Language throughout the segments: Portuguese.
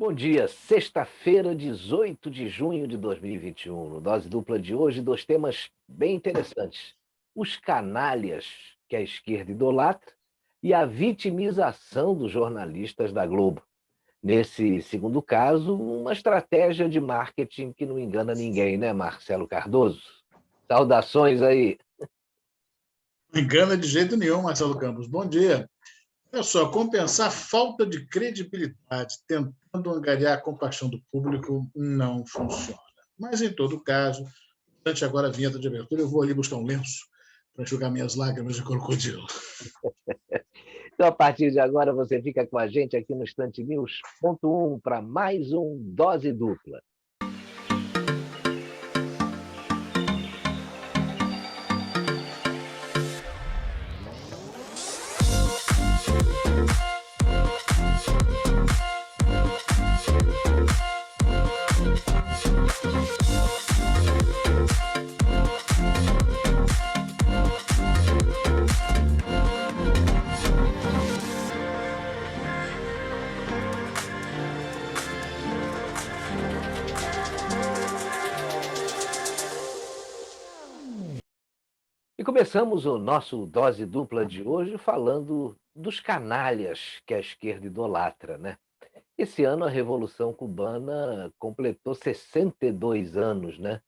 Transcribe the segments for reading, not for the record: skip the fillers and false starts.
Bom dia, sexta-feira, 18 de junho de 2021. No Dose Dupla de hoje, dois temas bem interessantes: os canalhas que a esquerda idolatra e a vitimização dos jornalistas da Globo. Nesse segundo caso, uma estratégia de marketing que não engana ninguém, né, Marcelo Cardoso? Saudações aí. Não engana de jeito nenhum, Marcelo Campos. Bom dia. É só, compensar a falta de credibilidade, tentando angariar a compaixão do público, não funciona. Mas, em todo caso, durante agora a vinheta de abertura, eu vou ali buscar um lenço para enxugar minhas lágrimas de crocodilo. Então, a partir de agora, você fica com a gente aqui no Estante News.1 para mais um Dose Dupla. E começamos o nosso Dose Dupla de hoje falando dos canalhas que a esquerda idolatra, né? Esse ano a Revolução Cubana completou 62 anos, né?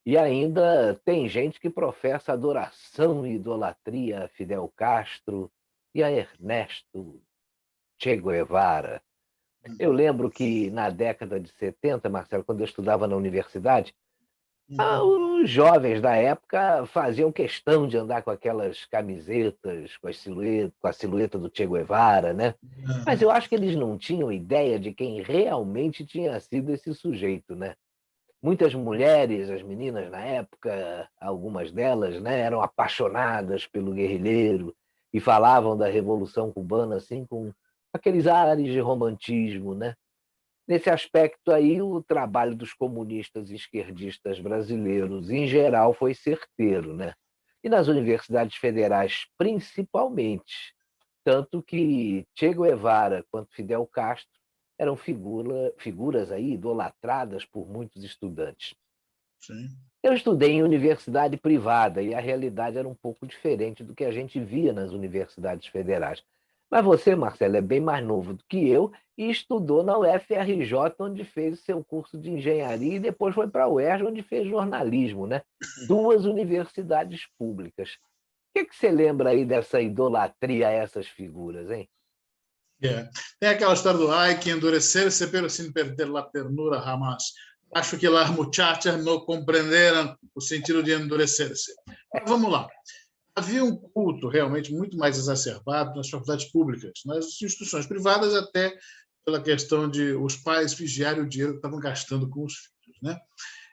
E ainda tem gente que professa adoração e idolatria a Fidel Castro e a Ernesto Che Guevara. Eu lembro que na década de 70, Marcelo, quando eu estudava na universidade, os jovens da época faziam questão de andar com aquelas camisetas com a silhueta do Che Guevara, né? Mas eu acho que eles não tinham ideia de quem realmente tinha sido esse sujeito, né? Muitas mulheres, as meninas na época, algumas delas, né, eram apaixonadas pelo guerrilheiro e falavam da Revolução Cubana assim com aqueles ares de romantismo, né? Nesse aspecto aí, o trabalho dos comunistas e esquerdistas brasileiros, em geral, foi certeiro, né? E nas universidades federais, principalmente. Tanto que Che Guevara quanto Fidel Castro eram figuras aí idolatradas por muitos estudantes. Sim. Eu estudei em universidade privada e a realidade era um pouco diferente do que a gente via nas universidades federais. Mas você, Marcelo, é bem mais novo do que eu e estudou na UFRJ, onde fez o seu curso de engenharia e depois foi para a UERJ, onde fez jornalismo, né? Duas universidades públicas. O que você lembra aí dessa idolatria a essas figuras, hein? É. Tem aquela história do hay que endurecer-se pero sin perder la ternura jamás. Acho que las muchachas não compreenderam o sentido de endurecer-se. Mas vamos lá. Havia um culto realmente muito mais exacerbado nas faculdades públicas, nas instituições privadas, até pela questão de os pais vigiarem o dinheiro que estavam gastando com os filhos, né?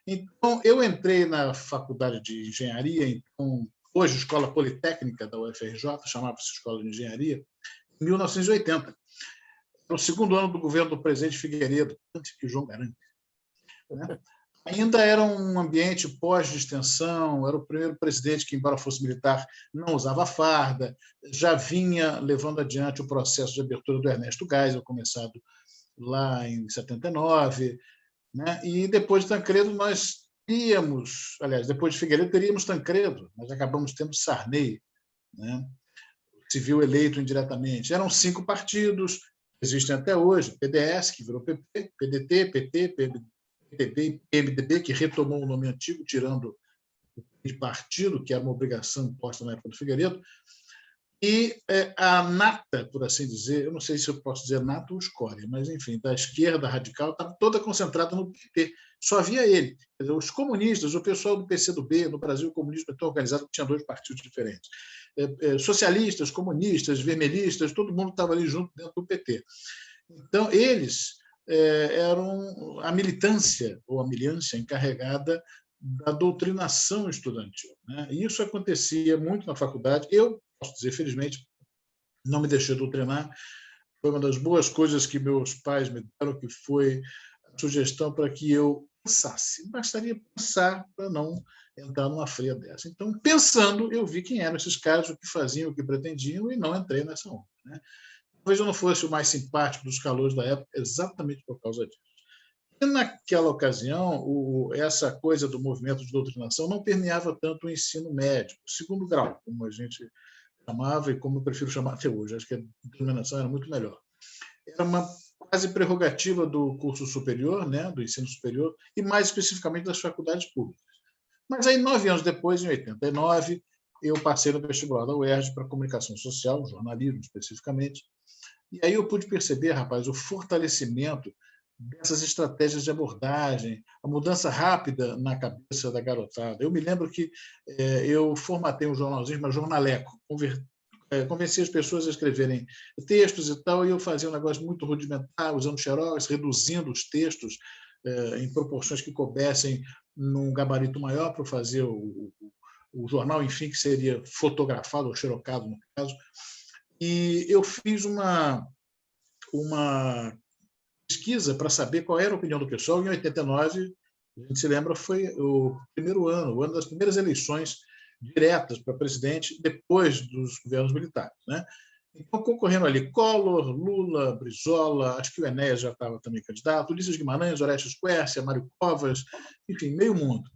Então, eu entrei na faculdade de engenharia, então, hoje Escola Politécnica da UFRJ, chamava-se Escola de Engenharia, em 1980. No segundo ano do governo do presidente Figueiredo, antes que João Garante, né? Ainda era um ambiente pós-distensão, era o primeiro presidente que, embora fosse militar, não usava farda, já vinha levando adiante o processo de abertura do Ernesto Geisel, começado lá em 79, né? E depois de Tancredo nós teríamos, aliás, depois de Figueiredo teríamos Tancredo, nós acabamos tendo Sarney, né? Civil eleito indiretamente. Eram 5 partidos, existem até hoje, PDS, que virou PP, PDT, PT, PTB e PMDB, que retomou o nome antigo, tirando de partido, que era uma obrigação imposta na época do Figueiredo, e a nata, por assim dizer, eu não sei se eu posso dizer nata ou escória, mas, enfim, da esquerda radical, estava toda concentrada no PT. Só havia ele. Quer dizer, os comunistas, o pessoal do PCdoB, no Brasil, o comunismo é tão organizado que tinha 2 partidos diferentes. Socialistas, comunistas, vermelhistas, todo mundo estava ali junto dentro do PT. Então, eles eram a militância, ou a militância encarregada da doutrinação estudantil, né? E isso acontecia muito na faculdade. Eu posso dizer, felizmente, não me deixei doutrinar. Foi uma das boas coisas que meus pais me deram, que foi a sugestão para que eu pensasse. Bastaria pensar para não entrar numa fria dessa. Então, pensando, eu vi quem eram esses caras, o que faziam, o que pretendiam, e não entrei nessa onda, né? talvez eu não fosse o mais simpático dos calouros da época, exatamente por causa disso. E naquela ocasião, essa coisa do movimento de doutrinação não permeava tanto o ensino médio, o segundo grau, como a gente chamava e como eu prefiro chamar até hoje. Acho que a denominação era muito melhor. Era uma quase prerrogativa do curso superior, né, do ensino superior, e mais especificamente das faculdades públicas. Mas aí, 9 anos depois, em 89, eu passei no vestibular da UERJ para comunicação social, jornalismo especificamente, e aí eu pude perceber, rapaz, o fortalecimento dessas estratégias de abordagem, a mudança rápida na cabeça da garotada. Eu me lembro que eu formatei um jornalzinho, uma jornaleco, convenci as pessoas a escreverem textos e tal, e eu fazia um negócio muito rudimentar, usando xerox, reduzindo os textos em proporções que coubessem num gabarito maior para fazer o jornal, enfim, que seria fotografado ou xerocado, no caso. E eu fiz uma pesquisa para saber qual era a opinião do pessoal. Em 89, a gente se lembra, foi o primeiro ano, o ano das primeiras eleições diretas para presidente depois dos governos militares, né? Então, concorrendo ali Collor, Lula, Brizola, acho que o Enéas já estava também candidato, Ulisses Guimarães, Orestes Quércia, Mário Covas, enfim, meio mundo.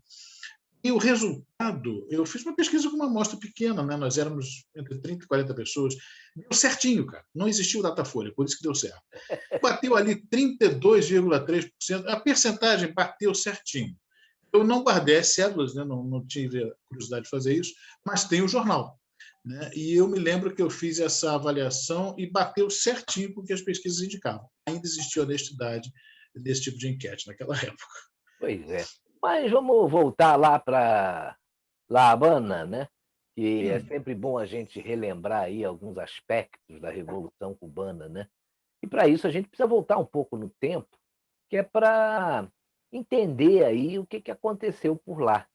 E o resultado, eu fiz uma pesquisa com uma amostra pequena, né? Nós éramos entre 30 e 40 pessoas, deu certinho, cara. Não existiu Datafolha, por isso que deu certo. Bateu ali 32,3%, a percentagem bateu certinho. Eu não guardei as cédulas, né? Não tive curiosidade de fazer isso, mas tem o jornal. Né? E eu me lembro que eu fiz essa avaliação e bateu certinho com o que as pesquisas indicavam. Ainda existia honestidade desse tipo de enquete naquela época. Pois é. Mas vamos voltar lá para La Habana, né? Que é sempre bom a gente relembrar aí alguns aspectos da Revolução Cubana, né? E para isso a gente precisa voltar um pouco no tempo, que é para entender aí o que que aconteceu por lá.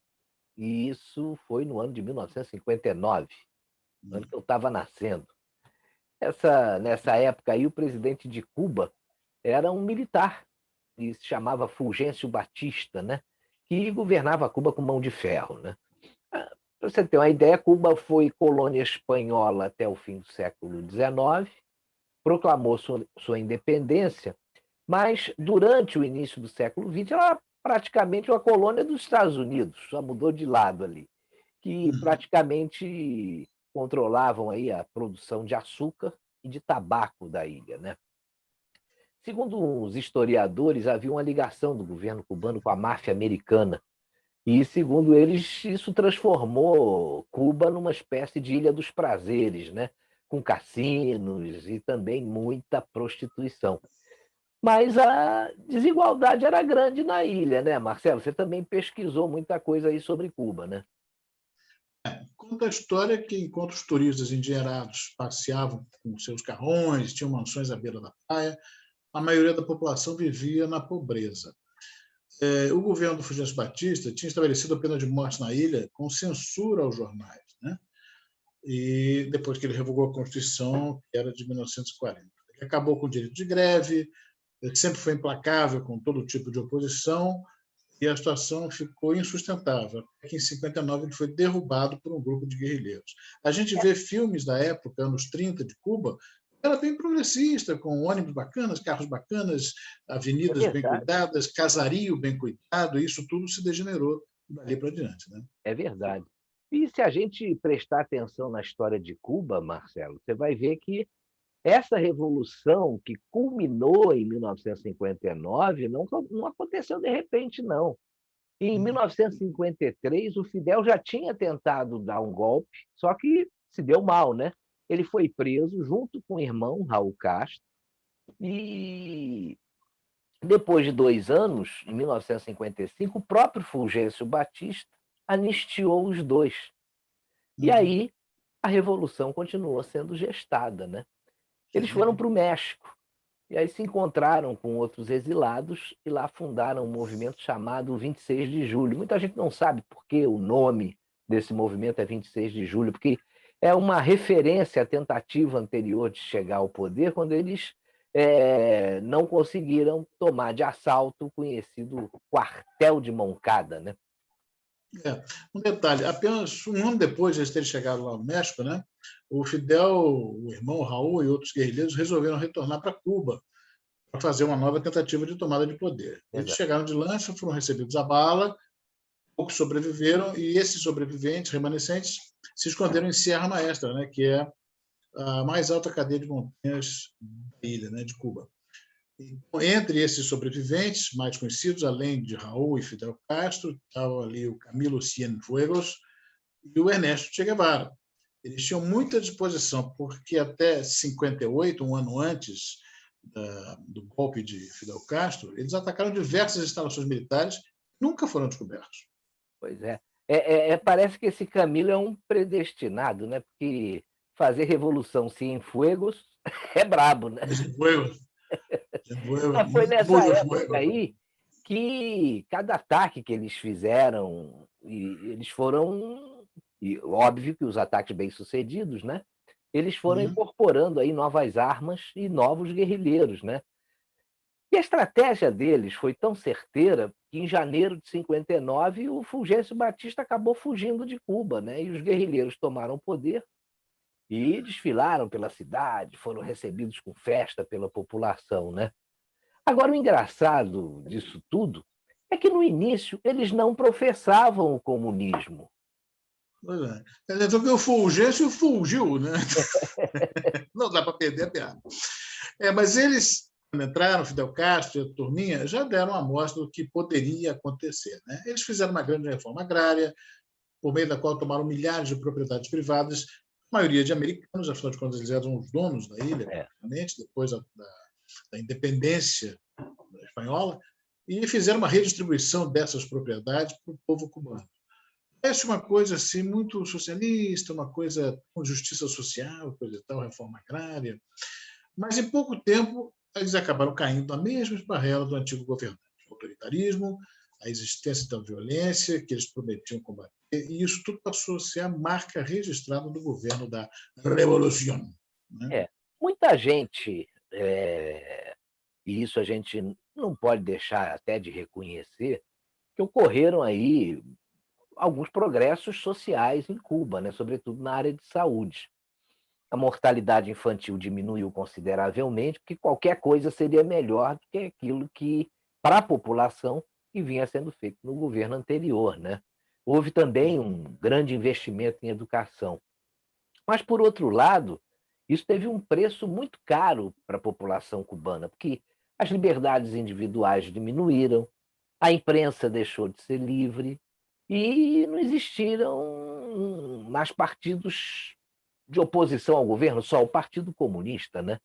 E isso foi no ano de 1959, no ano que eu estava nascendo. Nessa época aí, o presidente de Cuba era um militar, e se chamava Fulgêncio Batista, né? Que governava Cuba com mão de ferro, né? Para você ter uma ideia, Cuba foi colônia espanhola até o fim do século XIX, proclamou sua independência, mas durante o início do século XX ela praticamente uma colônia dos Estados Unidos, só mudou de lado ali, que praticamente controlavam aí a produção de açúcar e de tabaco da ilha, né? Segundo os historiadores, havia uma ligação do governo cubano com a máfia americana. E, segundo eles, isso transformou Cuba numa espécie de Ilha dos Prazeres, né? Com cassinos e também muita prostituição. Mas a desigualdade era grande na ilha, né, Marcelo? Você também pesquisou muita coisa aí sobre Cuba, né? Conta a história que, enquanto os turistas endinheirados passeavam com seus carrões, tinham mansões à beira da praia, a maioria da população vivia na pobreza. O governo do Fulgêncio Batista tinha estabelecido a pena de morte na ilha com censura aos jornais, né? E depois que ele revogou a Constituição, que era de 1940. Ele acabou com o direito de greve, ele sempre foi implacável com todo tipo de oposição, e a situação ficou insustentável. Em 59 ele foi derrubado por um grupo de guerrilheiros. A gente vê filmes da época, anos 30, de Cuba, era bem progressista, com ônibus bacanas, carros bacanas, É avenidas bem verdade, cuidadas, casario bem cuidado, e isso tudo se degenerou dali para diante. Né? é verdade. E se a gente prestar atenção na história de Cuba, Marcelo, você vai ver que essa revolução que culminou em 1959 não aconteceu de repente, não. Em 1953, o Fidel já tinha tentado dar um golpe, só que se deu mal, né? Ele foi preso junto com o irmão, Raul Castro, e depois de 2 anos, em 1955, o próprio Fulgêncio Batista anistiou os dois. E aí a revolução continuou sendo gestada, né? Eles foram para o México, e aí se encontraram com outros exilados e lá fundaram um movimento chamado 26 de Julho. Muita gente não sabe por que o nome desse movimento é 26 de Julho, porque é uma referência à tentativa anterior de chegar ao poder, quando eles não conseguiram tomar de assalto o conhecido quartel de Moncada, né? Um detalhe, apenas um ano depois de eles terem chegado lá no México, né, o Fidel, o irmão Raul e outros guerrilheiros resolveram retornar para Cuba para fazer uma nova tentativa de tomada de poder. Eles Exato. chegaram de lancha, foram recebidos à bala, poucos sobreviveram, e esses sobreviventes, remanescentes, se esconderam em Sierra Maestra, né, que é a mais alta cadeia de montanhas da ilha, né, de Cuba. Entre esses sobreviventes, mais conhecidos, além de Raul e Fidel Castro, estava ali o Camilo Cienfuegos e o Ernesto Che Guevara. Eles tinham muita disposição, porque até 58, um ano antes do golpe de Fidel Castro, eles atacaram diversas instalações militares, nunca foram descobertos. Pois é. Parece que esse Camilo é um predestinado, né? Porque fazer revolução Cienfuegos é brabo, né? Cienfuegos, Foi nessa muito época fuego. aí que cada ataque que eles fizeram, eles foram, e óbvio que os ataques bem-sucedidos, né? Eles foram incorporando aí novas armas e novos guerrilheiros, né? E a estratégia deles foi tão certeira que, em janeiro de 59, o Fulgêncio Batista acabou fugindo de Cuba, né? E os guerrilheiros tomaram o poder e desfilaram pela cidade, foram recebidos com festa pela população, né? Agora, o engraçado disso tudo é que, no início, eles não professavam o comunismo. Pois é. Então, que o Fulgêncio fugiu, né? Não dá para perder a piada. Mas eles, quando entraram, Fidel Castro e a turminha, já deram a mostra do que poderia acontecer. Né? Eles fizeram uma grande reforma agrária, por meio da qual tomaram milhares de propriedades privadas, a maioria de americanos, afinal de contas, eles eram os donos da ilha, É. praticamente, depois da independência espanhola, e fizeram uma redistribuição dessas propriedades para o povo cubano. Parece uma coisa assim muito socialista, uma coisa com justiça social, coisa e tal, reforma agrária. Mas em pouco tempo eles acabaram caindo na mesma esparrela do antigo governante. O autoritarismo, a existência da violência que eles prometiam combater, e isso tudo passou a ser a marca registrada do governo da Revolução. Né? Muita gente, e isso a gente não pode deixar até de reconhecer, que ocorreram aí alguns progressos sociais em Cuba, né? Sobretudo na área de saúde. A mortalidade infantil diminuiu consideravelmente, porque qualquer coisa seria melhor do que aquilo que, para a população, que vinha sendo feito no governo anterior, né? Houve também um grande investimento em educação. Mas, por outro lado, isso teve um preço muito caro para a população cubana, porque as liberdades individuais diminuíram, a imprensa deixou de ser livre e não existiram mais partidos de oposição ao governo, só o Partido Comunista, né?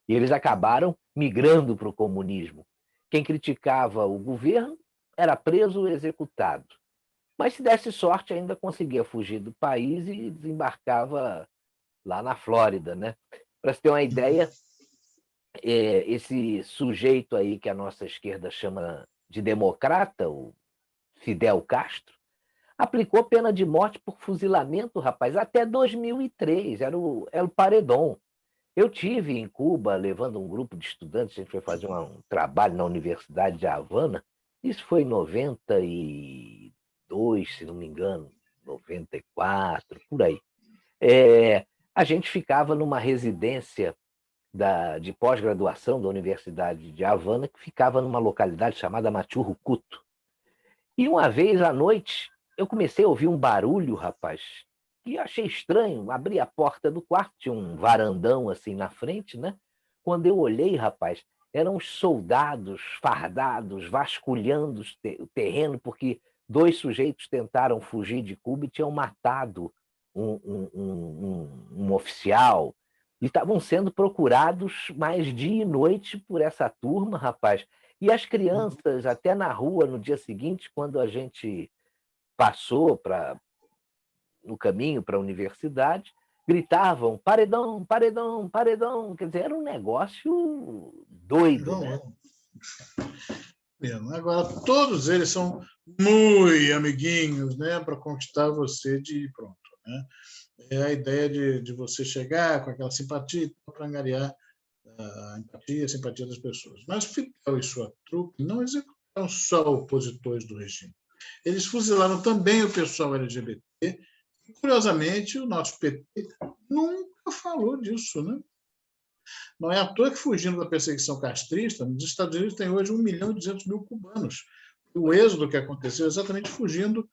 E eles acabaram migrando para o comunismo. Quem criticava o governo era preso ou executado. Mas, se desse sorte, ainda conseguia fugir do país e desembarcava lá na Flórida, né? Para você ter uma ideia, esse sujeito aí que a nossa esquerda chama de democrata, o Fidel Castro, aplicou pena de morte por fuzilamento, rapaz, até 2003, era o paredão. Eu tive em Cuba, levando um grupo de estudantes, a gente foi fazer um trabalho na Universidade de Havana, isso foi em 92, se não me engano, 94, por aí. A gente ficava numa residência de pós-graduação da Universidade de Havana, que ficava numa localidade chamada Machurucuto. E uma vez à noite, eu comecei a ouvir um barulho, rapaz, e achei estranho. Abri a porta do quarto, tinha um varandão assim na frente, né? Quando eu olhei, rapaz, eram os soldados fardados, vasculhando o terreno, porque dois sujeitos tentaram fugir de Cuba e tinham matado um oficial. E estavam sendo procurados mais dia e noite por essa turma, rapaz. E as crianças, até na rua, no dia seguinte, quando a gente passou no caminho para a universidade, gritavam paredão, paredão, paredão. Quer dizer, era um negócio doido, né? Agora, todos eles são muito amiguinhos, né, para conquistar você de pronto. Né? É a ideia de você chegar com aquela simpatia para angariar a empatia, a simpatia das pessoas. Mas Fidel e sua trupe não executaram só opositores do regime. Eles fuzilaram também o pessoal LGBT. E, curiosamente, o nosso PT nunca falou disso, né? Não é à toa que, fugindo da perseguição castrista, nos Estados Unidos tem hoje 1.200.000 cubanos. O êxodo que aconteceu exatamente fugindo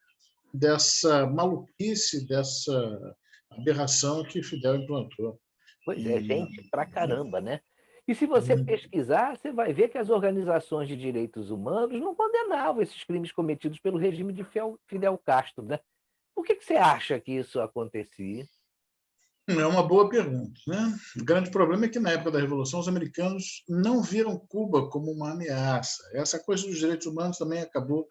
dessa maluquice, dessa aberração que Fidel implantou. Pois é, E, gente pra caramba, né? E se você pesquisar, você vai ver que as organizações de direitos humanos não condenavam esses crimes cometidos pelo regime de Fidel Castro, né? Por que você acha que isso acontecia? é uma boa pergunta, né? O grande problema é que, na época da Revolução, os americanos não viram Cuba como uma ameaça. Essa coisa dos direitos humanos também acabou,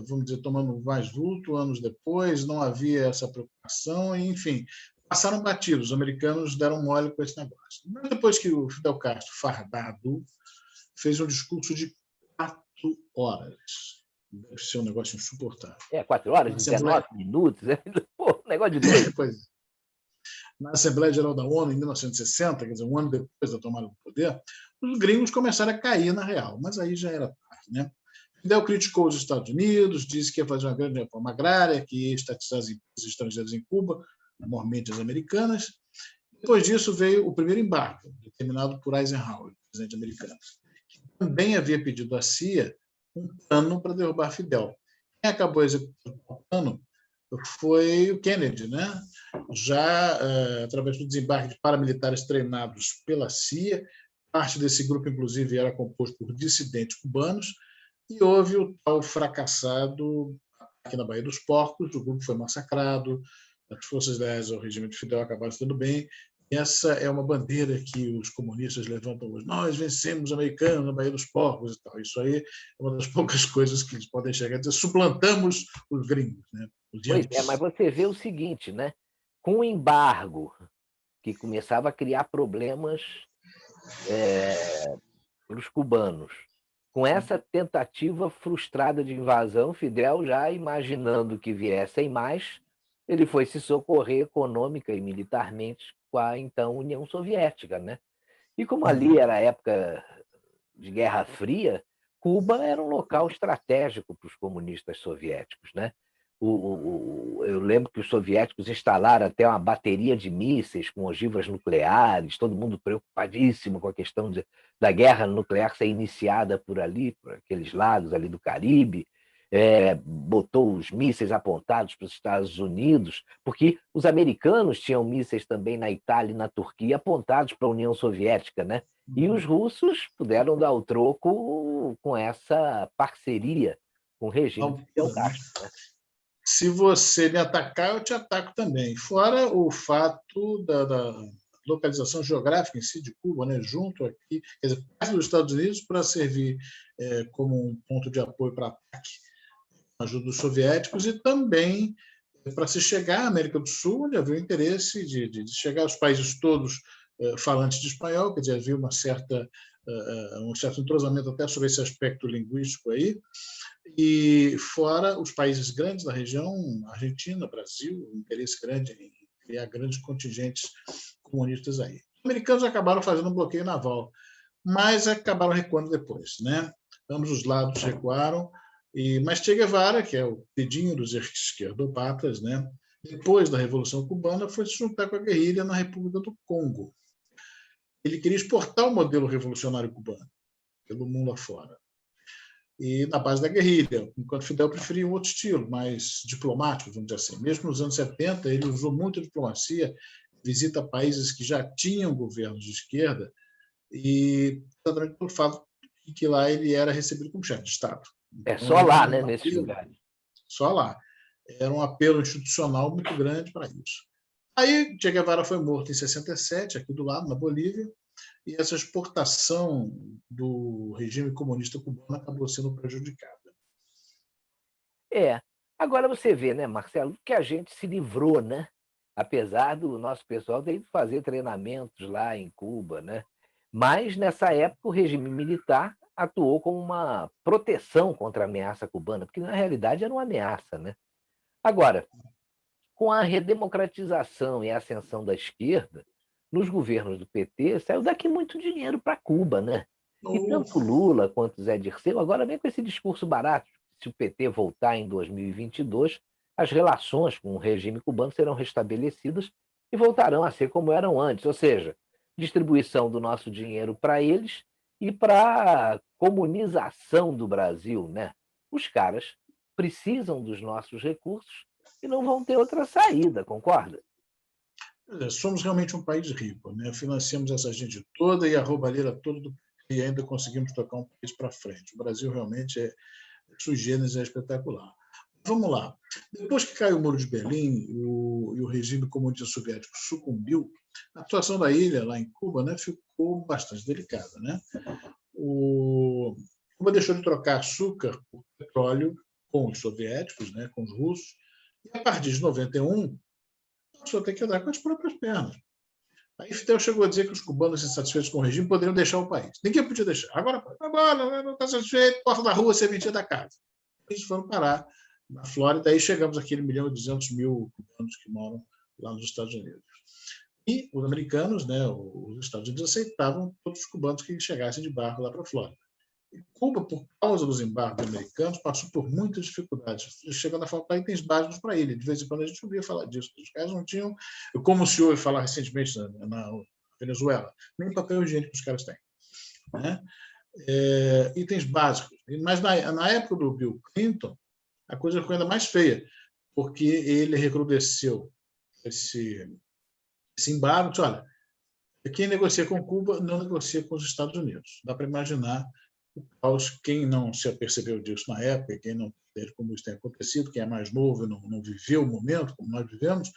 vamos dizer, tomando mais vulto anos depois, não havia essa preocupação, e, enfim, passaram batidos. Os americanos deram mole com esse negócio. Mas depois que o Fidel Castro, fardado, fez um discurso de 4 horas. Deve ser um negócio insuportável. 4 horas, Na 19 Assembleia, minutos, pô, negócio de doido. pois, na Assembleia Geral da ONU, em 1960, quer dizer, um ano depois da tomada do poder, os gringos começaram a cair na real, mas aí já era tarde, né? Fidel criticou os Estados Unidos, disse que ia fazer uma grande reforma agrária, que ia estatizar as empresas estrangeiras em Cuba, normalmente as americanas. Depois disso veio o primeiro embargo, determinado por Eisenhower, presidente americano, que também havia pedido à CIA um plano para derrubar Fidel. Quem acabou executando o plano foi o Kennedy, né? Já através do desembarque de paramilitares treinados pela CIA, parte desse grupo, inclusive, era composto por dissidentes cubanos, e houve o tal fracassado aqui na Baía dos Porcos, o grupo foi massacrado, as forças leais ao regime de Fidel acabaram estando bem. Essa é uma bandeira que os comunistas levantam hoje. Nós vencemos os americanos na Baía dos Porcos e tal. Isso aí é uma das poucas coisas que eles podem chegar a dizer. Suplantamos os gringos, né? Os Pois é, yankees. mas você vê o seguinte, né? Com o embargo, que começava a criar problemas para os cubanos, com essa tentativa frustrada de invasão, Fidel, já imaginando que viessem mais, ele foi se socorrer econômica e militarmente com a então União Soviética, né? E como ali era a época de Guerra Fria, Cuba era um local estratégico para os comunistas soviéticos, né? Eu lembro que os soviéticos instalaram até uma bateria de mísseis com ogivas nucleares, todo mundo preocupadíssimo com a questão da guerra nuclear ser iniciada por ali, por aqueles lados ali do Caribe. Botou os mísseis apontados para os Estados Unidos, porque os americanos tinham mísseis também na Itália e na Turquia apontados para a União Soviética, né? E os russos puderam dar o troco com essa parceria com o regime de Fidel Castro, né? Se você me atacar, eu te ataco também. Fora o fato da localização geográfica em si de Cuba, né, junto aqui, quer dizer, perto dos Estados Unidos, para servir como um ponto de apoio para ataque, ajuda dos soviéticos, e também para se chegar à América do Sul, onde havia o interesse de chegar aos países todos falantes de espanhol, quer dizer, havia um certo entrosamento até sobre esse aspecto linguístico aí, e fora os países grandes da região, Argentina, Brasil, interesse grande em criar grandes contingentes comunistas aí. Os americanos acabaram fazendo um bloqueio naval, mas acabaram recuando depois, né? Ambos os lados recuaram, mas Che Guevara, que é o pedinho dos esquerdopatas, né? Depois da Revolução Cubana, foi se juntar com a guerrilha na República do Congo. Ele queria exportar o modelo revolucionário cubano pelo mundo afora, e na base da guerrilha, enquanto Fidel preferia um outro estilo, mais diplomático, vamos dizer assim. Mesmo nos anos 70, ele usou muito a diplomacia, visita países que já tinham governos de esquerda, e exatamente pelo fato de que lá ele era recebido como chefe de Estado. Então, Só era lá, né, um nesses apelo, lugares. só lá. Era um apelo institucional muito grande para isso. Aí, Che Guevara foi morto em 67, aqui do lado, na Bolívia, e essa exportação do regime comunista cubano acabou sendo prejudicada. Agora você vê, né, Marcelo, que a gente se livrou, né? Apesar do nosso pessoal ter ido fazer treinamentos lá em Cuba, né? Mas nessa época o regime militar atuou como uma proteção contra a ameaça cubana, porque na realidade era uma ameaça, né? Agora, com a redemocratização e a ascensão da esquerda, nos governos do PT, saiu daqui muito dinheiro para Cuba, né? E tanto Lula quanto Zé Dirceu agora vem com esse discurso barato, se o PT voltar em 2022, as relações com o regime cubano serão restabelecidas e voltarão a ser como eram antes, ou seja, distribuição do nosso dinheiro para eles e para a comunização do Brasil, né? Os caras precisam dos nossos recursos e não vão ter outra saída, concorda? Somos realmente um país rico, né? Financiamos essa gente toda e a roubalheira toda e ainda conseguimos tocar um país para frente. O Brasil realmente sui generis, é espetacular. Vamos lá. Depois que caiu o Muro de Berlim e o regime comunista soviético sucumbiu, a situação da ilha, lá em Cuba, né, ficou bastante delicada. Né? Cuba deixou de trocar açúcar por petróleo com os soviéticos, né, com os russos, e a partir de 91, passou a ter que andar com as próprias pernas. Aí Fidel chegou a dizer que os cubanos insatisfeitos com o regime poderiam deixar o país. Ninguém podia deixar. Agora não está satisfeito, porta da rua, serventia da casa. Eles foram parar na Flórida, aí chegamos àquele 1.200.000 cubanos que moram lá nos Estados Unidos. E os americanos, né, os Estados Unidos, aceitavam todos os cubanos que chegassem de barco lá para a Flórida. E Cuba, por causa dos embargos americanos, passou por muitas dificuldades, chegando a faltar itens básicos para ele. De vez em quando a gente ouvia falar disso. Os caras não tinham, como se ouve falar recentemente na Venezuela, nem papel higiênico os caras têm. Né? Itens básicos. Mas na época do Bill Clinton, a coisa ficou ainda mais feia, porque ele recrudesceu esse embargo. Disse, olha, quem negocia com Cuba não negocia com os Estados Unidos. Dá para imaginar o caos. Quem não se apercebeu disso na época, quem não entende como isso tem acontecido, quem é mais novo e não viveu o momento como nós vivemos,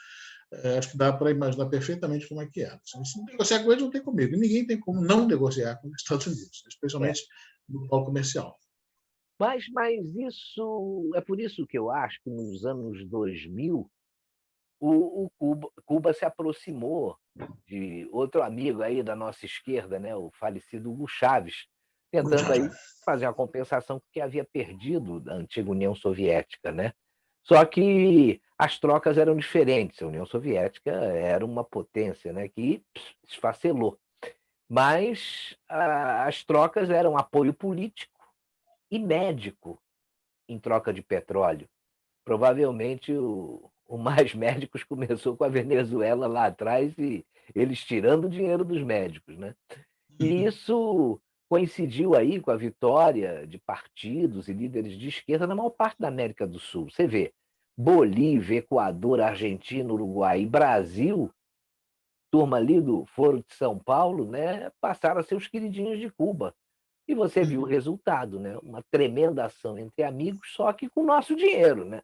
acho que dá para imaginar perfeitamente como é que é. Se não negociar com eles, não tem comigo. E ninguém tem como não negociar com os Estados Unidos, especialmente no polo comercial. Mas isso é por isso que eu acho que nos anos 2000 Cuba se aproximou de outro amigo aí da nossa esquerda, né, o falecido Hugo Chávez, tentando aí fazer uma compensação que havia perdido da antiga União Soviética, né? Só que as trocas eram diferentes. A União Soviética era uma potência, né, que esfacelou. Mas as trocas eram apoio político e médico em troca de petróleo. Provavelmente o Mais Médicos começou com a Venezuela lá atrás e eles tirando o dinheiro dos médicos, né? E isso coincidiu aí com a vitória de partidos e líderes de esquerda na maior parte da América do Sul. Você vê, Bolívia, Equador, Argentina, Uruguai e Brasil, turma ali do Foro de São Paulo, né, passaram a ser os queridinhos de Cuba. E você viu o resultado, né? Uma tremenda ação entre amigos, só que com o nosso dinheiro, né?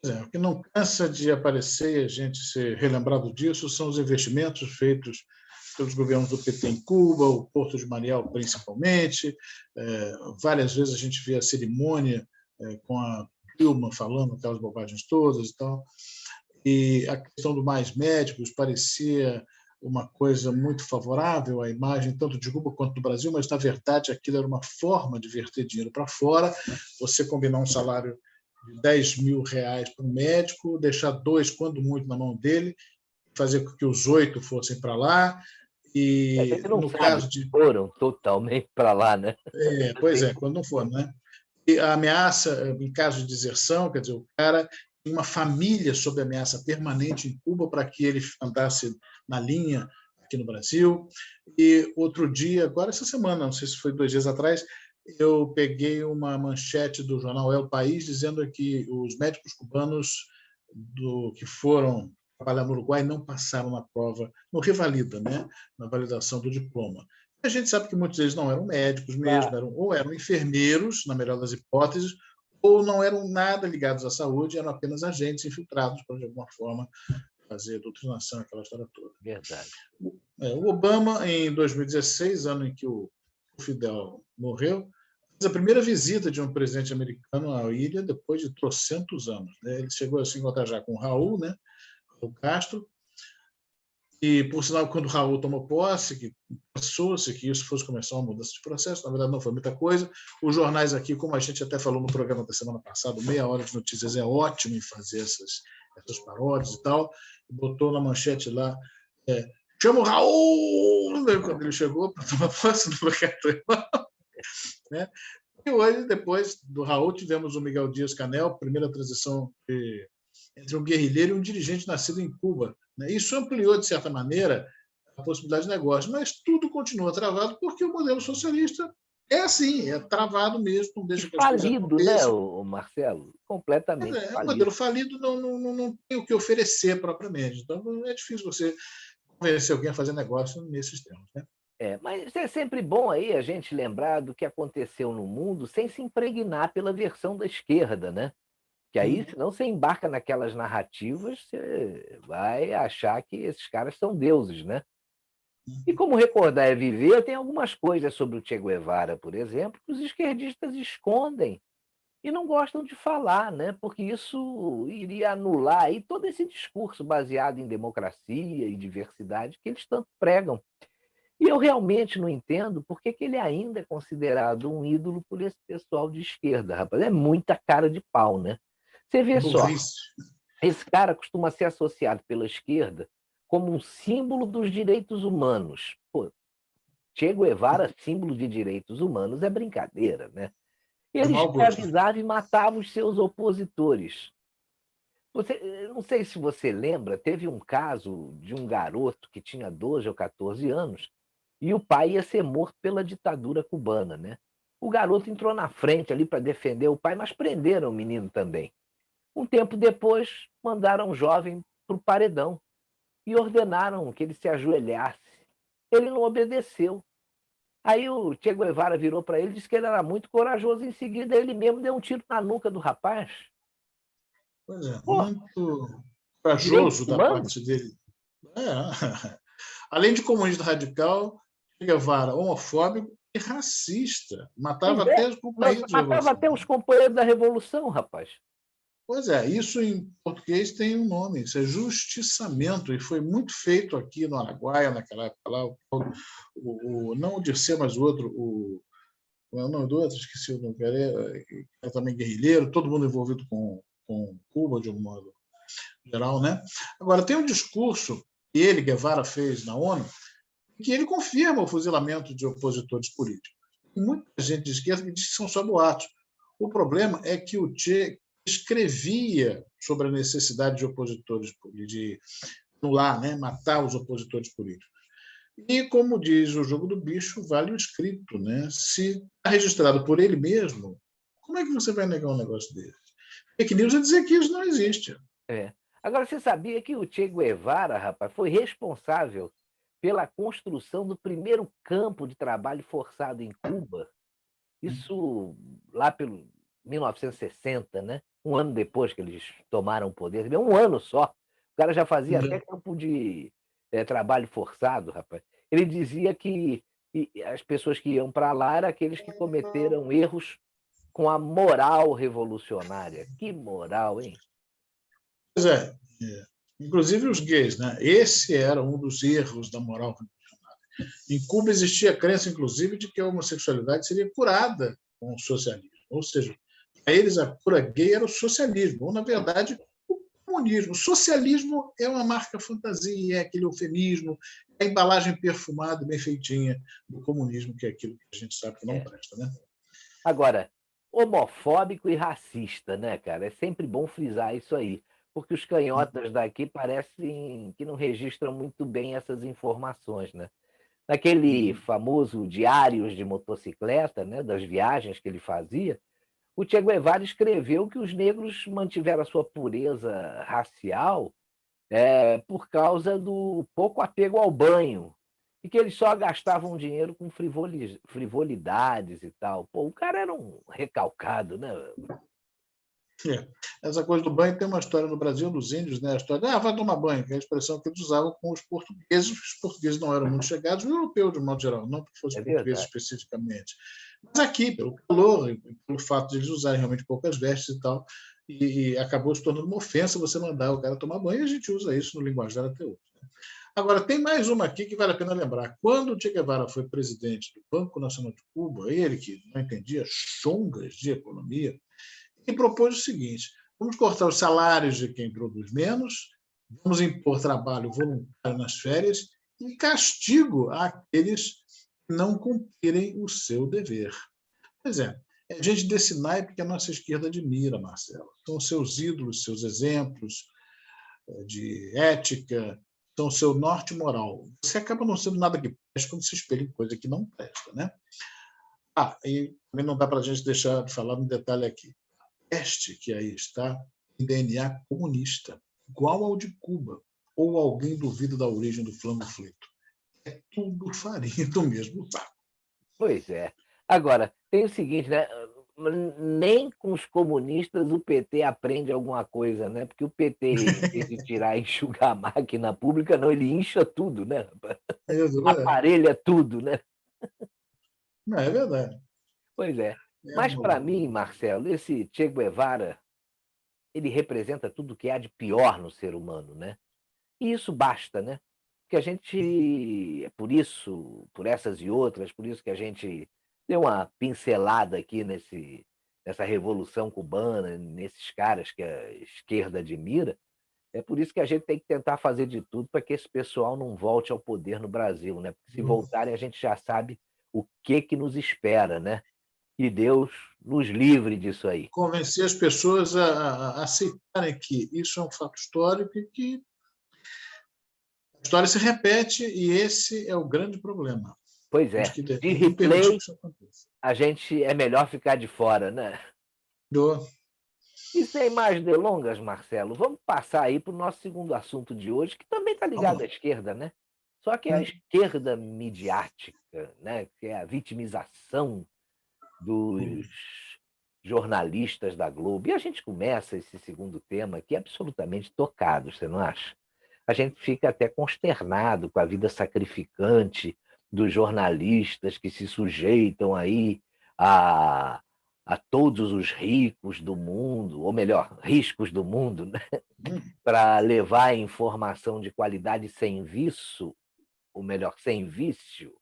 O que não cansa de aparecer e a gente ser relembrado disso são os investimentos feitos pelos governos do PT em Cuba, o Porto de Mariel principalmente. Várias vezes a gente vê a cerimônia com a Dilma falando aquelas bobagens todas e tal. E a questão do Mais Médicos parecia uma coisa muito favorável à imagem tanto de Cuba quanto do Brasil, mas, na verdade, aquilo era uma forma de verter dinheiro para fora, você combinar um salário de R$10.000 para um médico, deixar 2, quando muito, na mão dele, fazer com que os 8 fossem para lá. E não no sabe, caso de. foram totalmente para lá, né? Pois é, quando não for, né? E a ameaça, em caso de deserção, quer dizer, o cara tem uma família sob ameaça permanente em Cuba para que ele andasse na linha aqui no Brasil. E outro dia, agora essa semana, não sei se foi 2 dias atrás, eu peguei uma manchete do jornal El País dizendo que os médicos cubanos que foram trabalhar no Uruguai não passaram na prova, no Revalida, né, na validação do diploma. A gente sabe que muitos deles não eram médicos mesmo, ou eram enfermeiros, na melhor das hipóteses, ou não eram nada ligados à saúde, eram apenas agentes infiltrados para, de alguma forma, fazer doutrinação, aquela história toda. Verdade. O Obama, em 2016, ano em que o Fidel morreu, fez a primeira visita de um presidente americano à ilha depois de trocentos anos. Né? Ele chegou a se encontrar já com o Raul, né? O Castro, e, por sinal, quando o Raul tomou posse, que pensou-se que isso fosse começar uma mudança de processo, na verdade não foi muita coisa. Os jornais aqui, como a gente até falou no programa da semana passada, Meia Hora de Notícias é ótimo em fazer essas paródias e tal, botou na manchete lá, chama o Raul, quando ele chegou para tomar posse no lugar do irmão, né? E hoje, depois do Raul, tivemos o Miguel Dias-Canel, primeira transição entre um guerrilheiro e um dirigente nascido em Cuba, né? Isso ampliou, de certa maneira, a possibilidade de negócio, mas tudo continua travado porque o modelo socialista é assim, é travado mesmo, não E deixa que as coisas falido, né, aconteçam. o Marcelo? Completamente É um modelo falido. falido, não tem o que oferecer propriamente. Então, é difícil você convencer alguém a fazer negócio nesses termos. Né? Mas é sempre bom aí a gente lembrar do que aconteceu no mundo sem se impregnar pela versão da esquerda, né? Que aí, senão você embarca naquelas narrativas, você vai achar que esses caras são deuses, né? E como recordar é viver, tem algumas coisas sobre o Che Guevara, por exemplo, que os esquerdistas escondem e não gostam de falar, né? Porque isso iria anular aí todo esse discurso baseado em democracia e diversidade que eles tanto pregam. E eu realmente não entendo por que que ele ainda é considerado um ídolo por esse pessoal de esquerda, rapaz. É muita cara de pau, né? Você vê só, Burrice. esse cara costuma ser associado pela esquerda como um símbolo dos direitos humanos. Pô, Che Guevara, símbolo de direitos humanos, é brincadeira, né? De Ele mau gosto. escravizava e matava os seus opositores. Eu não sei se você lembra, teve um caso de um garoto que tinha 12 ou 14 anos e o pai ia ser morto pela ditadura cubana, né? O garoto entrou na frente ali para defender o pai, mas prenderam o menino também. Um tempo depois, mandaram o jovem para o paredão e ordenaram que ele se ajoelhasse. Ele não obedeceu. Aí o Che Guevara virou para ele e disse que ele era muito corajoso. Em seguida, ele mesmo deu um tiro na nuca do rapaz. Pois é, Pô, muito direito corajoso da humano? parte dele. É. Além de comunista radical, Che Guevara homofóbico e racista. Pois Matava é, até os companheiros de matava revolução. até os companheiros da Revolução, rapaz. Pois é, isso em português tem um nome, isso é justiçamento, e foi muito feito aqui no Araguaia, naquela época lá, não o Dirceu, mas o outro, o nome do outro, esqueci o nome, era também guerrilheiro, todo mundo envolvido com Cuba, de algum modo geral, né? Agora, tem um discurso que ele, Guevara, fez na ONU, que ele confirma o fuzilamento de opositores políticos. Muita gente de esquerda que diz que são só boatos. O problema é que o Che escrevia sobre a necessidade de opositores, de anular, né, matar os opositores políticos. E, como diz o jogo do bicho, vale o escrito. Né? Se está registrado por ele mesmo, como é que você vai negar um negócio desse? Fake news é dizer que isso não existe. É. Agora, você sabia que o Che Guevara, rapaz, foi responsável pela construção do primeiro campo de trabalho forçado em Cuba? Isso lá pelo 1960, né? Um ano depois que eles tomaram o poder, um ano só. O cara já fazia até campo de trabalho forçado, rapaz. Ele dizia que as pessoas que iam para lá eram aqueles que cometeram erros com a moral revolucionária. Que moral, hein? Pois é. Inclusive os gays. Né? Esse era um dos erros da moral revolucionária. Em Cuba existia a crença, inclusive, de que a homossexualidade seria curada com o socialismo. Ou seja, para eles a cura gay era o socialismo, ou, na verdade, o comunismo. O socialismo é uma marca fantasia, é aquele eufemismo, é a embalagem perfumada, bem feitinha do comunismo, que é aquilo que a gente sabe que não É. presta. Né? Agora, homofóbico e racista, né, cara? É sempre bom frisar isso aí, porque os canhotas daqui parecem que não registram muito bem essas informações, né? Naquele famoso Diários de Motocicleta, né, das viagens que ele fazia, o Che Guevara escreveu que os negros mantiveram a sua pureza racial por causa do pouco apego ao banho, e que eles só gastavam dinheiro com frivolidades e tal. Pô, o cara era um recalcado, né? É. Essa coisa do banho tem uma história no Brasil dos índios, né? A história de vai tomar banho, que é a expressão que eles usavam com os portugueses. Os portugueses não eram muito chegados, o europeu, de modo geral, não porque fosse É português verdade. especificamente. Mas aqui, pelo calor, pelo fato de eles usarem realmente poucas vestes e tal, e acabou se tornando uma ofensa você mandar o cara tomar banho, e a gente usa isso no linguajar até hoje. Agora, tem mais uma aqui que vale a pena lembrar. Quando o Che Guevara foi presidente do Banco Nacional de Cuba, ele que não entendia chongas de economia, e propôs o seguinte: vamos cortar os salários de quem produz menos, vamos impor trabalho voluntário nas férias e castigo àqueles que não cumprirem o seu dever. Pois é, É gente desse naipe que a nossa esquerda admira, Marcelo. São seus ídolos, seus exemplos de ética, são seu norte moral. Você acaba não sendo nada que presta quando se espelha em coisa que não presta, né? E também não dá para a gente deixar de falar um detalhe aqui. Este que aí está em DNA comunista, igual ao de Cuba, ou alguém duvida da origem do flango-fleto. É tudo farinha do mesmo saco. Pois é. Agora, tem o seguinte, né? Nem com os comunistas o PT aprende alguma coisa, né? Porque o PT, em vez de tirar e enxugar a máquina pública, não, ele incha tudo, né, rapaz? É verdade. Aparelha tudo, né? Não, é verdade. Pois é. É Mas para uma... mim, Marcelo, esse Che Guevara, ele representa tudo que há de pior no ser humano, né? E isso basta, né? Porque a gente, é por isso, por essas e outras, por isso que a gente deu uma pincelada aqui nessa revolução cubana, nesses caras que a esquerda admira. É por isso que a gente tem que tentar fazer de tudo para que esse pessoal não volte ao poder no Brasil, né? Porque se voltarem, a gente já sabe o que nos espera, né? Que Deus nos livre disso aí. Convencer as pessoas a aceitarem que isso é um fato histórico e que a história se repete, e esse é o grande problema. Pois Temos é, que de não permitir que replay, isso aconteça. a gente é melhor ficar de fora, né? Do... E sem mais delongas, Marcelo, vamos passar aí para o nosso segundo assunto de hoje, que também está Vamos ligado lá. à esquerda, né? Só que é a esquerda midiática, né? Que é a vitimização dos jornalistas da Globo. E a gente começa esse segundo tema aqui absolutamente tocado, você não acha? A gente fica até consternado com a vida sacrificante dos jornalistas que se sujeitam aí a, a todos os ricos do mundo, ou melhor, riscos do mundo, né? Para levar a informação de qualidade sem vício, ou melhor, sem vício,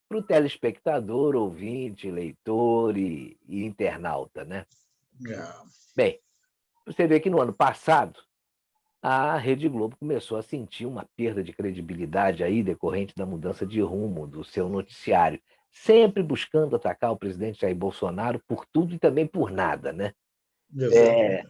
para o telespectador, ouvinte, leitor e internauta, né? É. Bem, você vê que no ano passado a Rede Globo começou a sentir uma perda de credibilidade aí decorrente da mudança de rumo do seu noticiário, sempre buscando atacar o presidente Jair Bolsonaro por tudo e também por nada, né? É, Exatamente.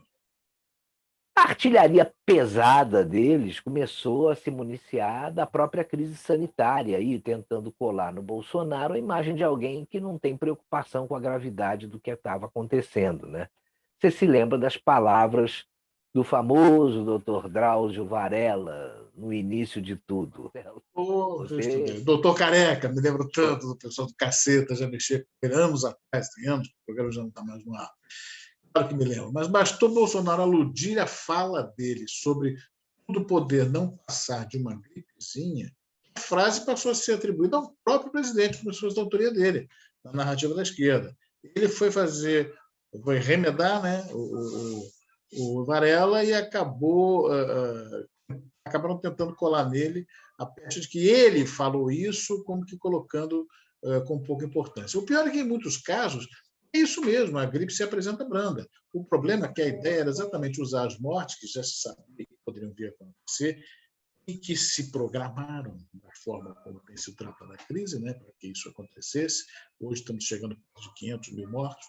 a artilharia pesada deles começou a se municiar da própria crise sanitária, aí, tentando colar no Bolsonaro a imagem de alguém que não tem preocupação com a gravidade do que estava acontecendo, né? Você se lembra das palavras do famoso Dr. Drauzio Varela no início de tudo? Oh, eu Você. estudei. Doutor Careca, me lembro tanto do pessoal do Caceta, já mexia com ele anos atrás, tem anos, que o programa já não está mais no ar. Claro que me lembro. Mas bastou Bolsonaro aludir à fala dele sobre tudo poder não passar de uma gripezinha, a frase passou a ser atribuída ao próprio presidente, por pessoas da autoria dele, na narrativa da esquerda. Ele foi remedar, né, o Varela e acabaram tentando colar nele a pecha de que ele falou isso, como que colocando com pouca importância. O pior é que, em muitos casos, é isso mesmo, a gripe se apresenta branda. O problema é que a ideia era exatamente usar as mortes, que já se sabia que poderiam vir a acontecer, e que se programaram da forma como tem se trata da crise, né, para que isso acontecesse. Hoje estamos chegando a de 500 mil mortos.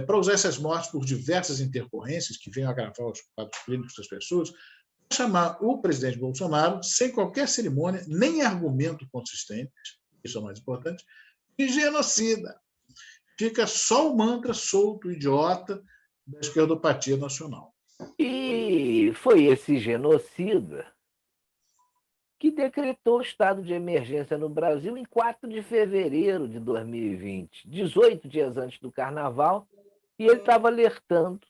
Para usar essas mortes por diversas intercorrências que venham agravar os quadros clínicos das pessoas, chamar o presidente Bolsonaro, sem qualquer cerimônia, nem argumento consistente, isso é o mais importante, de genocida. Fica só o mantra solto, idiota, da esquerdopatia nacional. E foi esse genocida que decretou o estado de emergência no Brasil em 4 de fevereiro de 2020, 18 dias antes do Carnaval, e ele estava alertando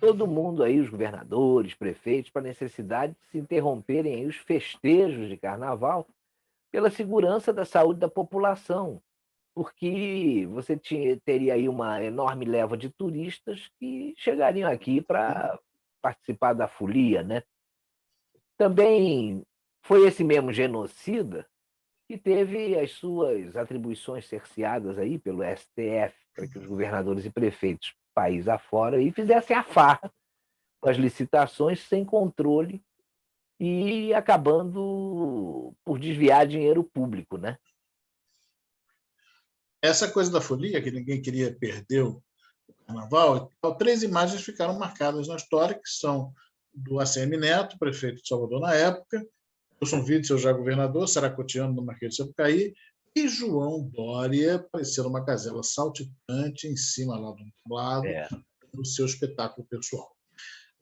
todo mundo aí, os governadores, prefeitos, para a necessidade de se interromperem aí os festejos de Carnaval pela segurança da saúde da população, porque você teria aí uma enorme leva de turistas que chegariam aqui para participar da folia, né? Também foi esse mesmo genocida que teve as suas atribuições cerceadas aí pelo STF para que os governadores e prefeitos país afora e fizessem a farra com as licitações sem controle e acabando por desviar dinheiro público, né? essa coisa da folia, que ninguém queria perder o carnaval, então, 3 imagens ficaram marcadas na história, que são do ACM Neto, prefeito de Salvador na época, Wilson Witzel, já governador, Saracotiano, no Marquês de Sapucaí, e João Dória, parecendo uma gazela saltitante em cima lá do lado, É. do seu espetáculo pessoal.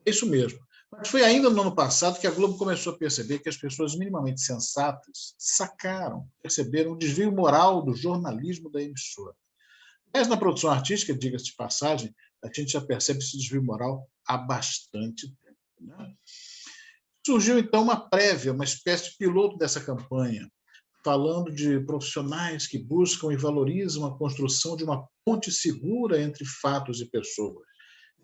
É isso mesmo. Mas foi ainda no ano passado que a Globo começou a perceber que as pessoas minimamente sensatas sacaram, perceberam o desvio moral do jornalismo da emissora. Mas na produção artística, diga-se de passagem, a gente já percebe esse desvio moral há bastante tempo. Né? Surgiu, então, uma prévia, uma espécie de piloto dessa campanha, falando de profissionais que buscam e valorizam a construção de uma ponte segura entre fatos e pessoas.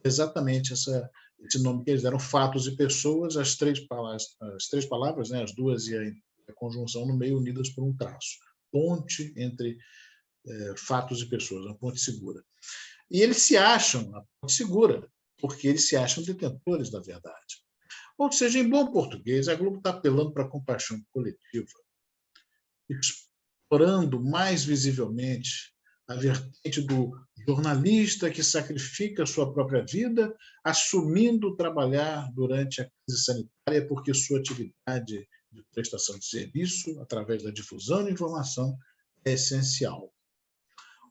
Exatamente esse nome que eles deram, fatos e pessoas, as três palavras, né, as duas e a conjunção no meio, unidas por um traço. Ponte entre fatos e pessoas, uma ponte segura. E eles se acham a ponte segura, porque eles se acham detentores da verdade. Ou seja, em bom português, a Globo está apelando para a compaixão coletiva, explorando mais visivelmente a vertente do jornalista que sacrifica a sua própria vida, assumindo trabalhar durante a crise sanitária, porque sua atividade de prestação de serviço, através da difusão de informação, é essencial.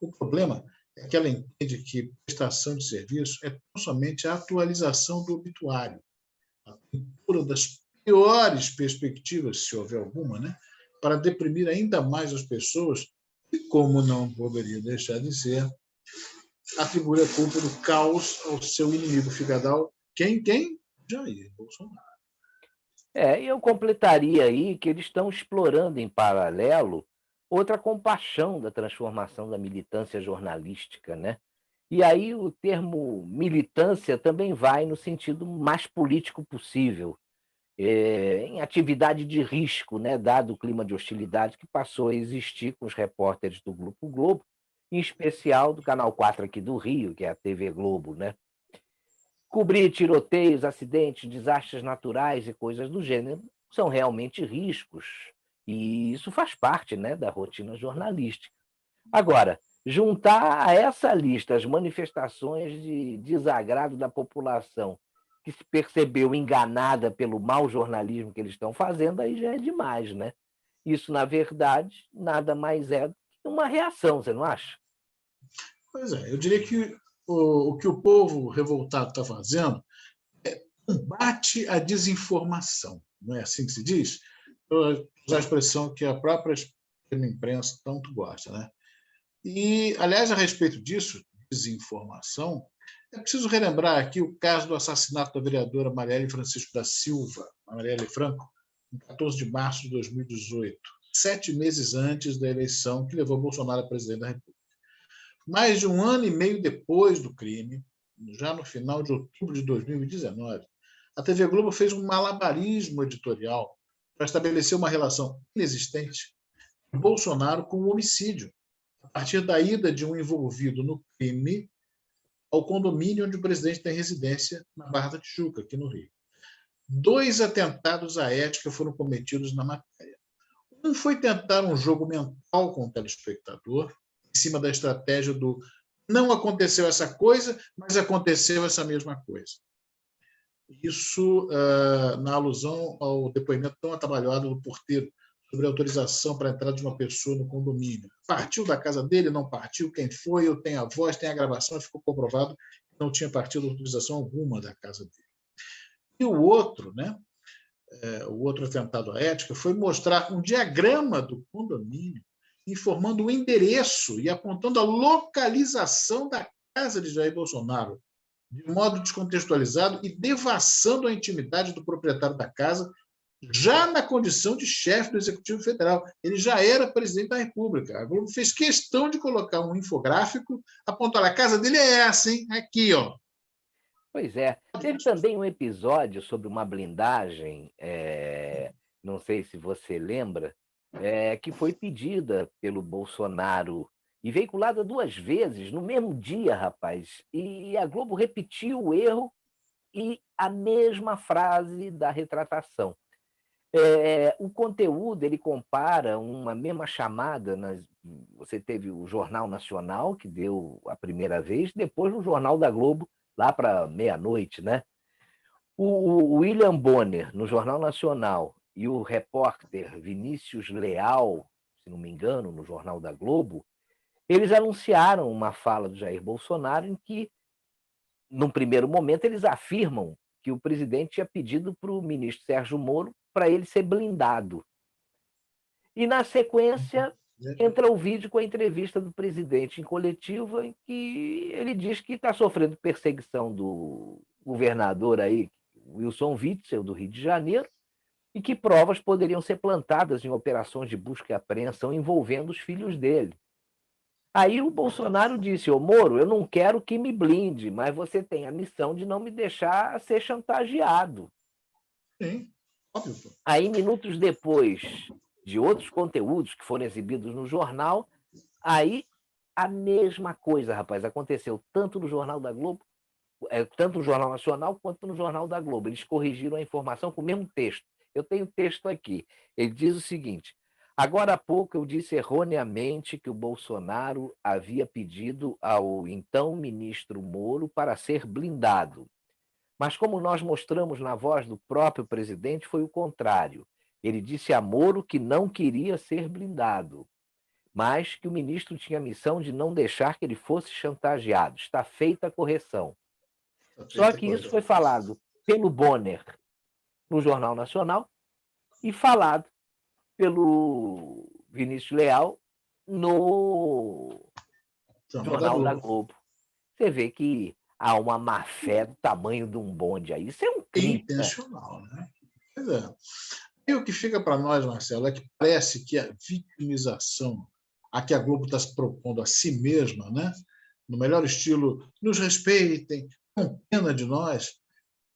O problema é que ela entende que prestação de serviço é tão somente a atualização do obituário, a pintura das piores perspectivas, se houver alguma, né, para deprimir ainda mais as pessoas e, como não poderia deixar de ser, atribui a culpa do caos ao seu inimigo figadal. Quem? Jair Bolsonaro. E eu completaria aí que eles estão explorando em paralelo outra compaixão da transformação da militância jornalística, né? E aí o termo militância também vai no sentido mais político possível, em atividade de risco, né, dado o clima de hostilidade que passou a existir com os repórteres do Grupo Globo, em especial do Canal 4 aqui do Rio, que é a TV Globo, né? Cobrir tiroteios, acidentes, desastres naturais e coisas do gênero são realmente riscos, e isso faz parte, né, da rotina jornalística. Agora, juntar a essa lista as manifestações de desagrado da população que se percebeu enganada pelo mau jornalismo que eles estão fazendo, aí já é demais, né? Isso, na verdade, nada mais é do que uma reação, você não acha? Pois é, eu diria que o que o povo revoltado está fazendo é combate à desinformação. Não é assim que se diz? Eu usar a expressão que a própria imprensa tanto gosta, né? E, aliás, a respeito disso, desinformação, é preciso relembrar aqui o caso do assassinato da vereadora Marielle Francisco da Silva, Marielle Franco, em 14 de março de 2018, 7 meses antes da eleição que levou Bolsonaro a presidente da República. Mais de um ano e meio depois do crime, já no final de outubro de 2019, a TV Globo fez um malabarismo editorial para estabelecer uma relação inexistente de Bolsonaro com o homicídio, a partir da ida de um envolvido no crime ao condomínio onde o presidente tem residência, na Barra da Tijuca, aqui no Rio. 2 atentados à ética foram cometidos na matéria. Um foi tentar um jogo mental com o telespectador, em cima da estratégia do não aconteceu essa coisa, mas aconteceu essa mesma coisa. Isso na alusão ao depoimento tão atabalhado do porteiro sobre a autorização para a entrada de uma pessoa no condomínio. Partiu da casa dele, não partiu, quem foi, eu tenho a voz, tem a gravação, ficou comprovado que não tinha partido autorização alguma da casa dele. E o outro, né, o outro atentado à ética, foi mostrar um diagrama do condomínio informando o endereço e apontando a localização da casa de Jair Bolsonaro, de modo descontextualizado e devassando a intimidade do proprietário da casa, já na condição de chefe do Executivo Federal. Ele já era presidente da República. A Globo fez questão de colocar um infográfico, apontar a casa dele é essa, hein? Aqui, ó. Pois é. Teve também um episódio sobre uma blindagem, não sei se você lembra, que foi pedida pelo Bolsonaro e veiculada 2 vezes no mesmo dia, rapaz. E a Globo repetiu o erro e a mesma frase da retratação. O conteúdo, ele compara uma mesma chamada, você teve o Jornal Nacional, que deu a primeira vez, depois o Jornal da Globo, lá para meia-noite, né? O William Bonner, no Jornal Nacional, e o repórter Vinícius Leal, se não me engano, no Jornal da Globo, eles anunciaram uma fala do Jair Bolsonaro em que, num primeiro momento, eles afirmam que o presidente tinha pedido para o ministro Sérgio Moro para ele ser blindado. E, na sequência, entra o vídeo com a entrevista do presidente em coletiva, em que ele diz que está sofrendo perseguição do governador aí, Wilson Witzel, do Rio de Janeiro, e que provas poderiam ser plantadas em operações de busca e apreensão envolvendo os filhos dele. Aí o Bolsonaro disse: ô Moro, eu não quero que me blinde, mas você tem a missão de não me deixar ser chantageado. Sim, óbvio. Aí, minutos depois de outros conteúdos que foram exibidos no jornal, aí a mesma coisa, rapaz, aconteceu tanto no Jornal da Globo, tanto no Jornal Nacional quanto no Jornal da Globo. Eles corrigiram a informação com o mesmo texto. Eu tenho o texto aqui. Ele diz o seguinte: agora há pouco eu disse erroneamente que o Bolsonaro havia pedido ao então ministro Moro para ser blindado. Mas, como nós mostramos na voz do próprio presidente, foi o contrário. Ele disse a Moro que não queria ser blindado, mas que o ministro tinha a missão de não deixar que ele fosse chantageado. Está feita a correção. Só que isso foi falado pelo Bonner no Jornal Nacional e falado pelo Vinícius Leal no Jornal da Globo. Você vê que há uma má-fé do tamanho de um bonde aí. Isso é um crime. Intencional, né? Pois é. E o que fica para nós, Marcelo, é que parece que a vitimização a que a Globo está se propondo a si mesma, né? No melhor estilo, nos respeitem, com pena de nós,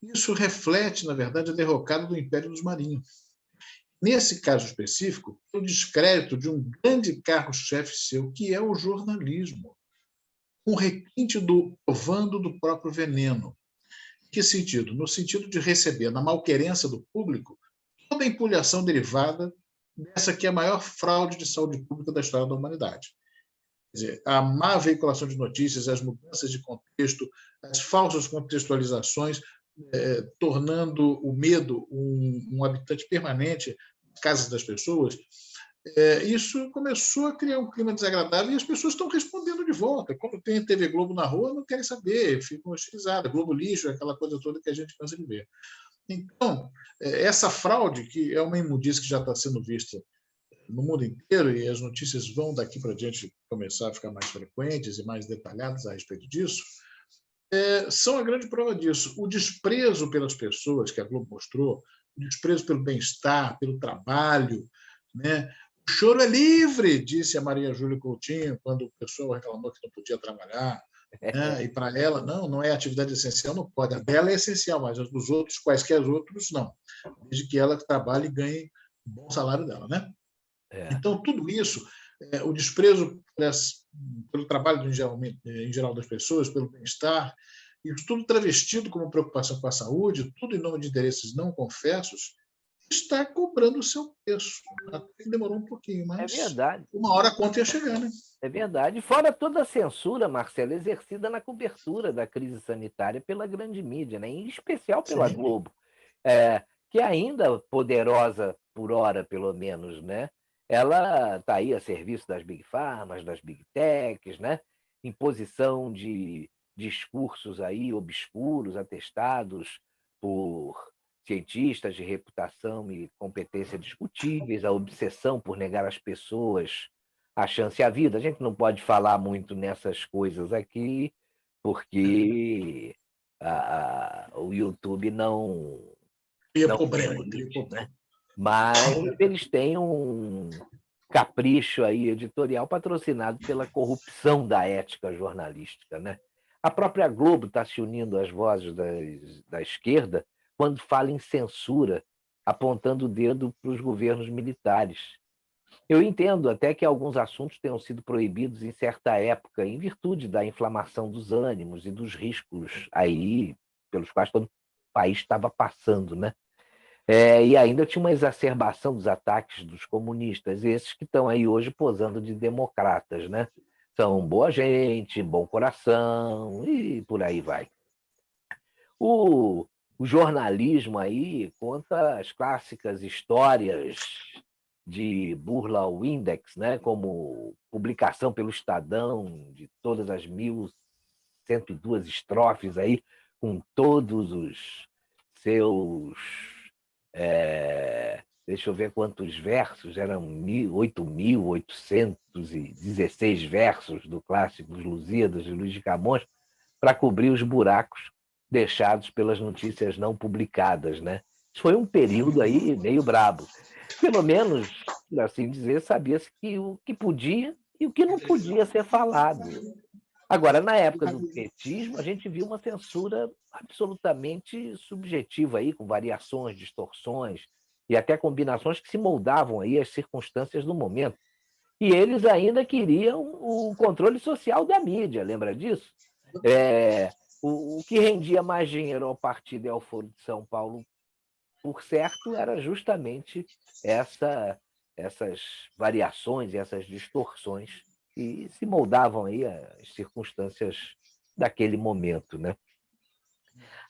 isso reflete, na verdade, a derrocada do Império dos Marinhos. Nesse caso específico, o descrédito de um grande carro-chefe seu, que é o jornalismo, um requinte do provando do próprio veneno. Em que sentido? No sentido de receber, na malquerença do público, toda a empulhação derivada dessa que é a maior fraude de saúde pública da história da humanidade. Quer dizer, a má veiculação de notícias, as mudanças de contexto, as falsas contextualizações, tornando o medo um habitante permanente nas casas das pessoas, isso começou a criar um clima desagradável e as pessoas estão respondendo de volta. Quando tem TV Globo na rua, não querem saber, ficam hostilizadas. Globo lixo, aquela coisa toda que a gente cansa de ver. Então, essa fraude, que é uma imundice que já está sendo vista no mundo inteiro, e as notícias vão daqui para diante começar a ficar mais frequentes e mais detalhadas a respeito disso, são a grande prova disso. O desprezo pelas pessoas que a Globo mostrou, o desprezo pelo bem-estar, pelo trabalho, né? O choro é livre, disse a Maria Júlia Coutinho, quando o pessoal reclamou que não podia trabalhar. Né? E para ela, não é atividade essencial, não pode. A dela é essencial, mas as dos outros, quaisquer outros, não. Desde que ela trabalhe e ganhe um bom salário dela. Né? Então, tudo isso, o desprezo pelo trabalho em geral das pessoas, pelo bem-estar, e tudo travestido como preocupação com a saúde, tudo em nome de interesses não confessos, está cobrando o seu preço. Até que demorou um pouquinho, mas uma hora a conta ia chegar, né? É verdade. Fora toda a censura, Marcelo, exercida na cobertura da crise sanitária pela grande mídia, né? Em especial pela Sim. Globo, que ainda poderosa por hora, pelo menos, né? Ela está aí a serviço das Big Pharmas, das Big Techs, né? Em posição de discursos aí obscuros, atestados por cientistas de reputação e competência discutíveis, a obsessão por negar às pessoas a chance e a vida. A gente não pode falar muito nessas coisas aqui, porque o YouTube não permite, né? Mas eles têm um capricho aí editorial patrocinado pela corrupção da ética jornalística, né? A própria Globo está se unindo às vozes da esquerda quando fala em censura, apontando o dedo para os governos militares. Eu entendo até que alguns assuntos tenham sido proibidos em certa época, em virtude da inflamação dos ânimos e dos riscos aí pelos quais todo o país estava passando, né? E ainda tinha uma exacerbação dos ataques dos comunistas, esses que estão aí hoje posando de democratas, né? São boa gente, bom coração e por aí vai. O, o jornalismo aí conta as clássicas histórias de Burla ao Index, né? Como publicação pelo Estadão de todas as 1.102 estrofes aí, com todos os seus. Deixa eu ver quantos versos, eram 8.816 versos do clássico Os Lusíadas, de Luís de Camões, para cobrir os buracos deixados pelas notícias não publicadas, né? Isso foi um período aí meio brabo. Pelo menos, por assim dizer, sabia-se que o que podia e o que não podia ser falado. Agora, na época do petismo, a gente viu uma censura absolutamente subjetiva aí, com variações, distorções e até combinações que se moldavam aí às circunstâncias do momento. E eles ainda queriam o controle social da mídia, lembra disso? O que rendia mais dinheiro ao partido e ao Foro de São Paulo, por certo, era justamente essas variações e essas distorções que se moldavam aí às circunstâncias daquele momento, né?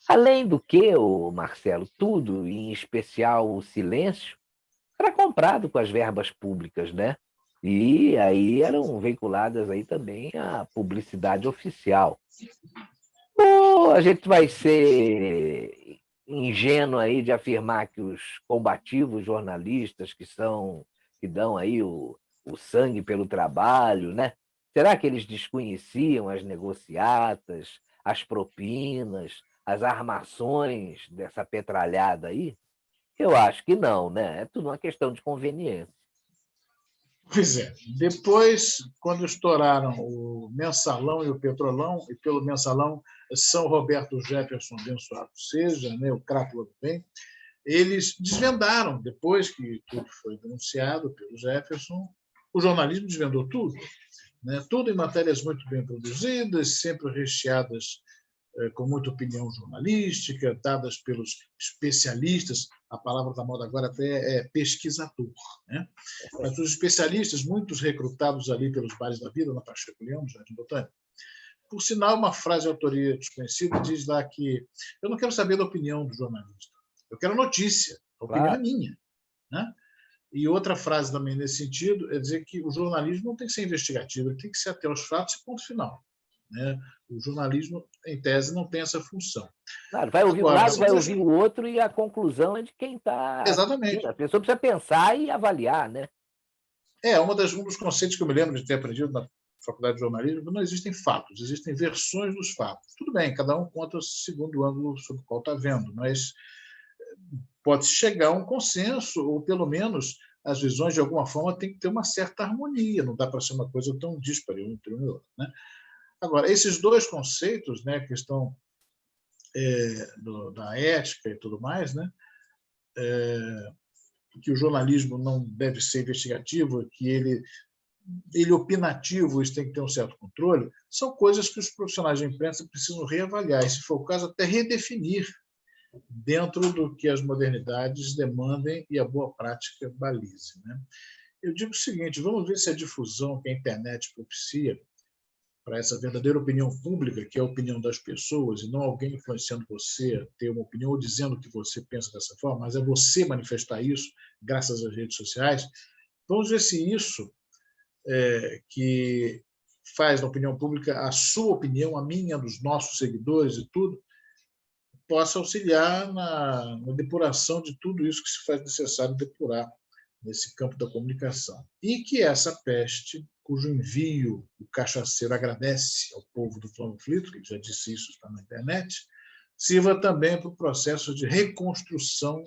Além do que, o Marcelo, tudo, em especial o silêncio, era comprado com as verbas públicas, né? E aí eram veiculadas aí também a publicidade oficial. Ou a gente vai ser ingênuo aí de afirmar que os combativos jornalistas que dão aí o sangue pelo trabalho, né? Será que eles desconheciam as negociatas, as propinas, as armações dessa petralhada aí? Eu acho que não, né? É tudo uma questão de conveniência. Pois é. Depois, quando estouraram o Mensalão e o Petrolão, e pelo Mensalão São Roberto Jefferson abençoado seja, né, o crápula do bem, eles desvendaram, depois que tudo foi denunciado pelo Jefferson, o jornalismo desvendou tudo, né? Tudo em matérias muito bem produzidas, sempre recheadas com muita opinião jornalística, dadas pelos especialistas. A palavra da moda agora até é pesquisador, né? Mas os especialistas, muitos recrutados ali pelos bares da vida, na Pacheco Leão, no Jardim Botânico. Por sinal, uma frase de autoria desconhecida diz lá que eu não quero saber da opinião do jornalista, eu quero notícia, a opinião é Claro. minha, né? E outra frase também nesse sentido é dizer que o jornalismo não tem que ser investigativo, ele tem que ser até os fatos e ponto final, né? O jornalismo, em tese, não tem essa função. Claro, vai ouvir um Agora, lado, se vai você... ouvir o outro, e a conclusão é de quem está assistindo. Exatamente. A pessoa precisa pensar e avaliar, né? Um dos conceitos que eu me lembro de ter aprendido na faculdade de jornalismo, não existem fatos, existem versões dos fatos. Tudo bem, cada um conta segundo o ângulo sobre o qual está vendo, mas pode chegar a um consenso, ou pelo menos as visões, de alguma forma, têm que ter uma certa harmonia, não dá para ser uma coisa tão díspare um entre um e outro, né? Agora, esses dois conceitos, né, a questão da ética e tudo mais, né, que o jornalismo não deve ser investigativo, que ele opinativo, isso tem que ter um certo controle, são coisas que os profissionais de imprensa precisam reavaliar, e, se for o caso, até redefinir dentro do que as modernidades demandem e a boa prática balize, né? Eu digo o seguinte, vamos ver se a difusão que a internet propicia para essa verdadeira opinião pública, que é a opinião das pessoas, e não alguém influenciando você a ter uma opinião ou dizendo que você pensa dessa forma, mas é você manifestar isso graças às redes sociais. Vamos ver se isso que faz na opinião pública a sua opinião, a minha, dos nossos seguidores e tudo, possa auxiliar na depuração de tudo isso que se faz necessário depurar nesse campo da comunicação. E que essa peste, cujo envio o cachaceiro agradece ao povo do Panflito, que já disse isso, está na internet, sirva também para o processo de reconstrução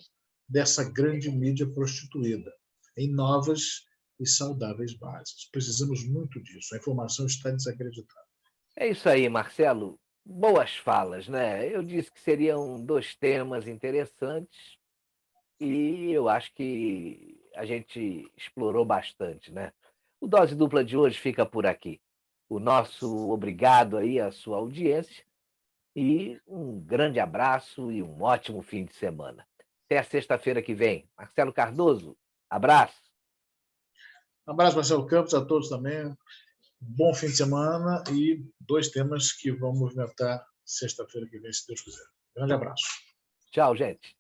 dessa grande mídia prostituída, em novas e saudáveis bases. Precisamos muito disso. A informação está desacreditada. É isso aí, Marcelo. Boas falas, né? Eu disse que seriam dois temas interessantes e eu acho que a gente explorou bastante, né? O Dose Dupla de hoje fica por aqui. O nosso obrigado aí à sua audiência e um grande abraço e um ótimo fim de semana. Até a sexta-feira que vem. Marcelo Cardoso, abraço. Um abraço, Marcelo Campos, a todos também. Bom fim de semana e 2 temas que vão movimentar sexta-feira que vem, se Deus quiser. Grande abraço. Tchau, gente.